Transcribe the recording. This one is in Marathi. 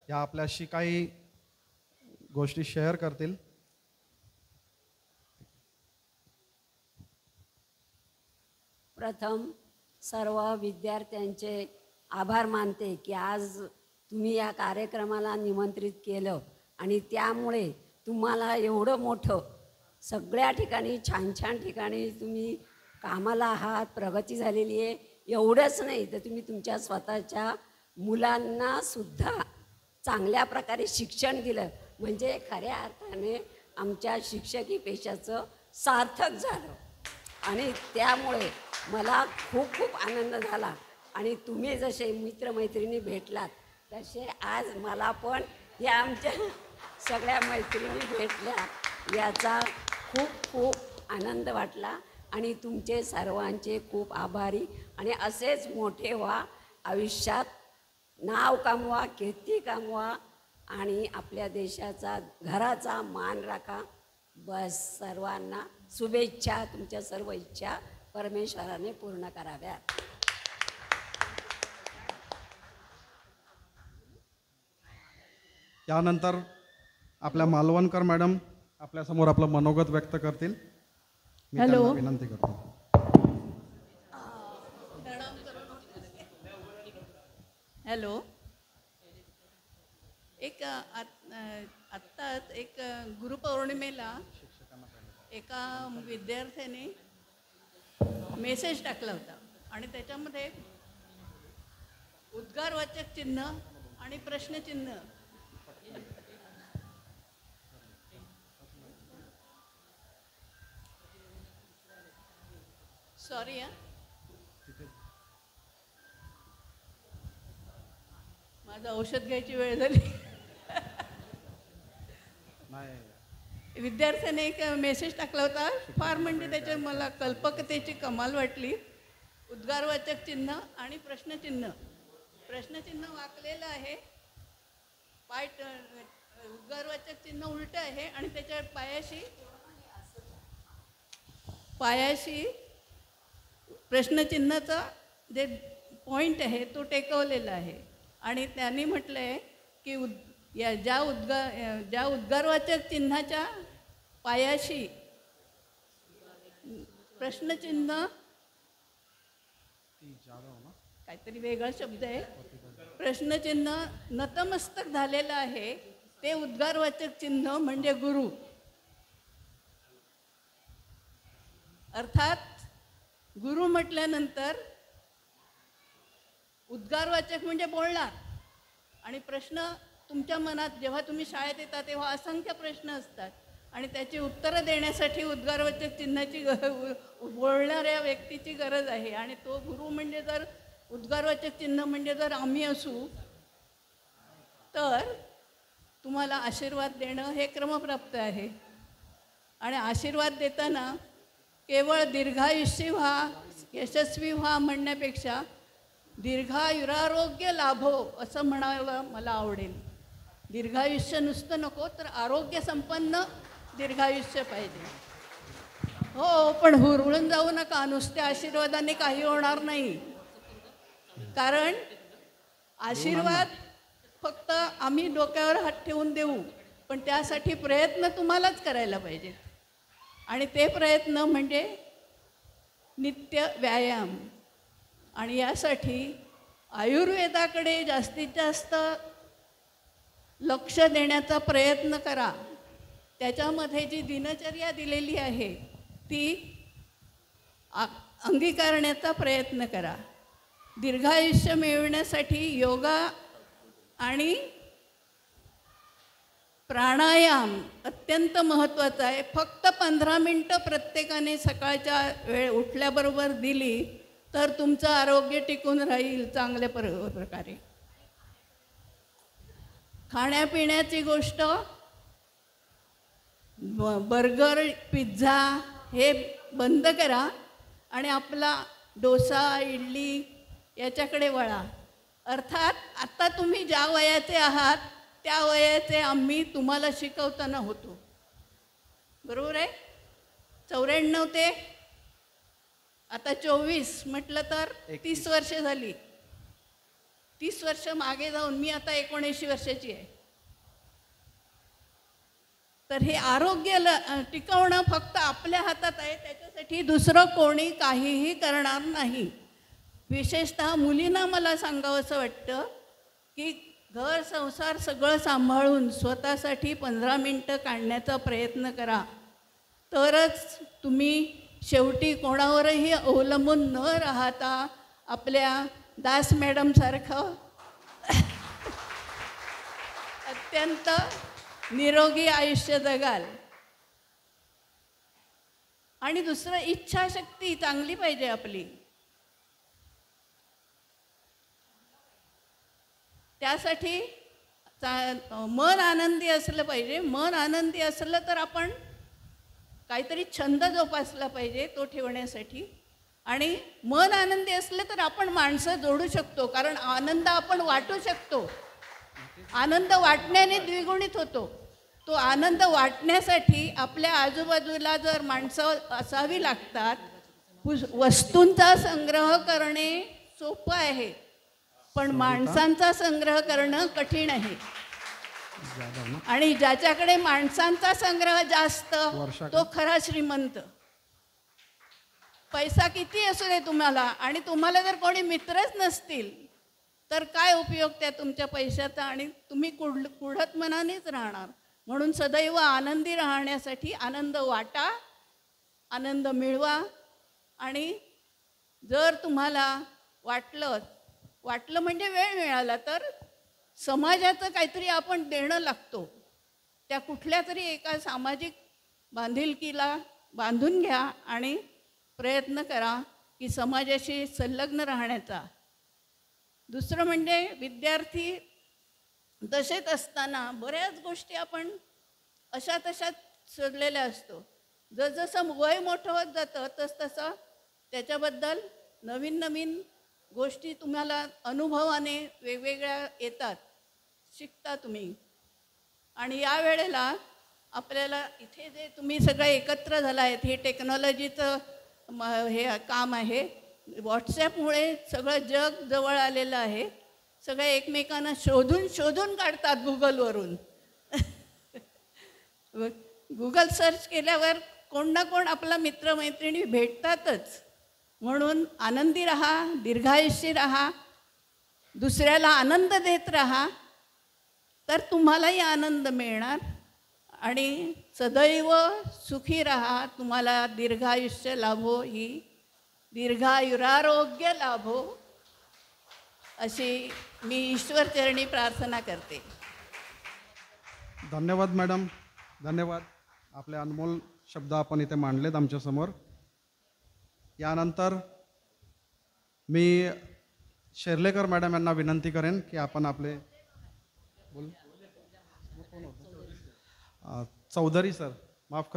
या आपल्याशी काही गोष्टी शेअर करतील. प्रथम सर्व विद्यार्थ्यांचे आभार मानते की आज तुम्ही या कार्यक्रमाला निमंत्रित केलं आणि त्यामुळे तुम्हाला एवढं मोठं सगळ्या ठिकाणी छान छान ठिकाणी तुम्ही कामाला आहात, प्रगती झालेली आहे. एवढंच नाही तर तुम्ही तुमच्या स्वतःच्या मुलांनासुद्धा चांगल्या प्रकारे शिक्षण दिलं, म्हणजे खऱ्या अर्थाने आमच्या शिक्षकी पेशाचं सार्थक झालं. आणि त्यामुळे मला खूप खूप आनंद झाला. आणि तुम्ही जसे मित्रमैत्रिणी भेटलात तसे आज मला पण या आमच्या सगळ्या मैत्रिणी भेटल्या याचा खूप खूप आनंद वाटला. आणि तुमचे सर्वांचे खूप आभारी. आणि असेच मोठे व्हा, आयुष्यात नाव कमवा, कीर्ती कमवा आणि आपल्या देशाचा घराचा मान राखा. बस सर्वांना शुभेच्छा. तुमच्या सर्व इच्छा परमेश्वराने पूर्ण कराव्यात. यानंतर आपल्या मालवणकर मॅडम आपल्यासमोर आपलं मनोगत व्यक्त करतील. मी त्यांना विनंती करतो. हॅलो. आत्ताच एक गुरुपौर्णिमेला एका विद्यार्थ्याने मेसेज टाकला होता आणि त्याच्यामध्ये उद्गारवाचक चिन्ह आणि प्रश्नचिन्ह सॉरी माझं औषध घ्यायची वेळ झाली. विद्यार्थ्याने एक मेसेज टाकला होता, फार म्हणजे त्याच्या मला कल्पकतेची कमाल वाटली. उद्गारवाचक चिन्ह आणि प्रश्नचिन्ह. प्रश्नचिन्ह वाकलेलं आहे, उद्गारवाचक चिन्ह उलटं आहे आणि त्याच्या पायाशी प्रश्नचिन्हाचा जे पॉईंट आहे तो टेकवलेला आहे. आणि त्यांनी म्हटलं आहे की ज्या उद्गारवाचक चिन्हाच्या पायाशी प्रश्नचिन्ह, काहीतरी वेगळा शब्द आहे, प्रश्नचिन्ह नतमस्तक झालेलं आहे ते उद्गारवाचक चिन्ह म्हणजे गुरु. अर्थात गुरु म्हटल्यानंतर उद्गारवाचक म्हणजे बोलणार आणि प्रश्न तुमच्या मनात जेव्हा तुम्ही शाळेत येता तेव्हा असंख्य प्रश्न असतात आणि त्याची उत्तरं देण्यासाठी उद्गारवाचक चिन्हाची बोलणाऱ्या व्यक्तीची गरज आहे. आणि तो गुरु म्हणजे जर उद्गारवाचक चिन्ह म्हणजे जर आम्ही असू तर तुम्हाला आशीर्वाद देणं हे क्रमप्राप्त आहे. आणि आशीर्वाद देताना केवळ दीर्घायुष्य व्हा, यशस्वी व्हा म्हणण्यापेक्षा दीर्घायुरारोग्य लाभो असं म्हणायला मला आवडेल. दीर्घायुष्य नुसतं नको तर आरोग्य संपन्न दीर्घायुष्य पाहिजे. हो, पण हुरळून जाऊ नका. नुसत्या आशीर्वादाने काही होणार नाही. कारण आशीर्वाद फक्त आम्ही डोक्यावर हात ठेवून देऊ, पण त्यासाठी प्रयत्न तुम्हालाच करायला पाहिजे. आणि ते प्रयत्न म्हणजे नित्य व्यायाम. आणि यासाठी आयुर्वेदाकडे जास्तीत जास्त लक्ष देण्याचा प्रयत्न करा. त्याच्यामध्ये जी दिनचर्या दिलेली आहे ती अंगीकारण्याचा प्रयत्न करा. दीर्घायुष्य मिळवण्यासाठी योगा आणि प्राणायाम अत्यंत महत्त्वाचा आहे. फक्त 15 मिनटं प्रत्येकाने सकाळच्या वेळ उठल्याबरोबर दिली तर तुमचं आरोग्य टिकून राहील चांगल्या प्रकारे. खाण्यापिण्याची गोष्ट, बर्गर, पिझ्झा हे बंद करा आणि आपला डोसा, इडली याच्याकडे वळा. अर्थात आता तुम्ही ज्या वयाचे आहात त्या वयाचे आम्ही तुम्हाला शिकवताना होतो. बरोबर आहे? 94 ते आता 24 म्हटलं तर 30 वर्ष झाली. 30 वर्ष मागे जाऊन मी आता 79 वर्षाची आहे. तर हे आरोग्य टिकवणं फक्त आपल्या हातात आहे. त्याच्यासाठी दुसरं कोणी काहीही करणार नाही. विशेषतः मुलींना मला सांगावंसं वाटतं की घर संसार सगळं सांभाळून स्वतःसाठी 15 मिनटं काढण्याचा प्रयत्न करा. तरच तुम्ही शेवटी कोणावरही अवलंबून न राहता आपल्या दास मॅडमसारखं अत्यंत निरोगी आयुष्य जगाल. आणि दुसरं, इच्छाशक्ती चांगली पाहिजे आपली. त्यासाठी मन आनंदी असलं पाहिजे. मन आनंदी असलं तर आपण काहीतरी छंद जोपासला पाहिजे तो ठेवण्यासाठी. आणि मन आनंदी असलं तर आपण माणसं जोडू शकतो, कारण आनंद आपण वाटू शकतो. आनंद वाटण्याने द्विगुणित होतो. तो आनंद वाटण्यासाठी आपल्या आजूबाजूला जर माणसं असावी लागतात. वस्तूंचा संग्रह करणे सोपं आहे, पण माणसांचा संग्रह करणं कठीण आहे. आणि ज्याच्याकडे माणसांचा संग्रह जास्त तो खरा श्रीमंत. पैसा किती असू दे तुम्हाला, आणि तुम्हाला जर कोणी मित्रच नसतील तर काय उपयोग त्या तुमच्या पैशाचा, आणि तुम्ही कुढत मनानेच राहणार. म्हणून सदैव आनंदी राहण्यासाठी आनंद वाटा, आनंद मिळवा. आणि जर तुम्हाला वाटलं म्हणजे वेळ मिळाला तर समाजाचं काहीतरी आपण देणं लागतो. त्या कुठल्या तरी एका सामाजिक बांधिलकीला बांधून घ्या आणि प्रयत्न करा की समाजाशी संलग्न राहण्याचा. दुसरं म्हणजे विद्यार्थी दशेत असताना बऱ्याच गोष्टी आपण अशा तशात सोडलेल्या असतो. जसजसं वय मोठं होत जातं तसतसं त्याच्याबद्दल नवीन नवीन गोष्टी तुम्हाला अनुभवाने वेगवेगळ्या येतात, शिकता तुम्ही. आणि या वेळेला आपल्याला इथे जे तुम्ही सगळे एकत्र झाला आहेत, हे टेक्नॉलॉजीचं हे काम आहे. व्हॉट्सॲपमुळे सगळं जग जवळ आलेलं आहे. सगळे एकमेकांना शोधून काढतात गुगलवरून. गुगल सर्च केल्यावर कोण ना कोण आपला मित्रमैत्रिणी भेटतातच. म्हणून आनंदी राहा, दीर्घायुष्य राहा, दुसऱ्याला आनंद देत राहा, तर तुम्हालाही आनंद मिळणार. आणि सदैव सुखी राहा. तुम्हाला दीर्घायुष्य लाभो, ही दीर्घायुरारोग्य लाभो, अशी मी ईश्वरचरणी प्रार्थना करते. धन्यवाद मॅडम, धन्यवाद. आपले अनमोल शब्द आपण इथे मांडलेत आमच्यासमोर. यानंतर मी शेर्लेकर मॅडम यांना विनंती करेन की आपण आपले चौधरी सर, माफ करा.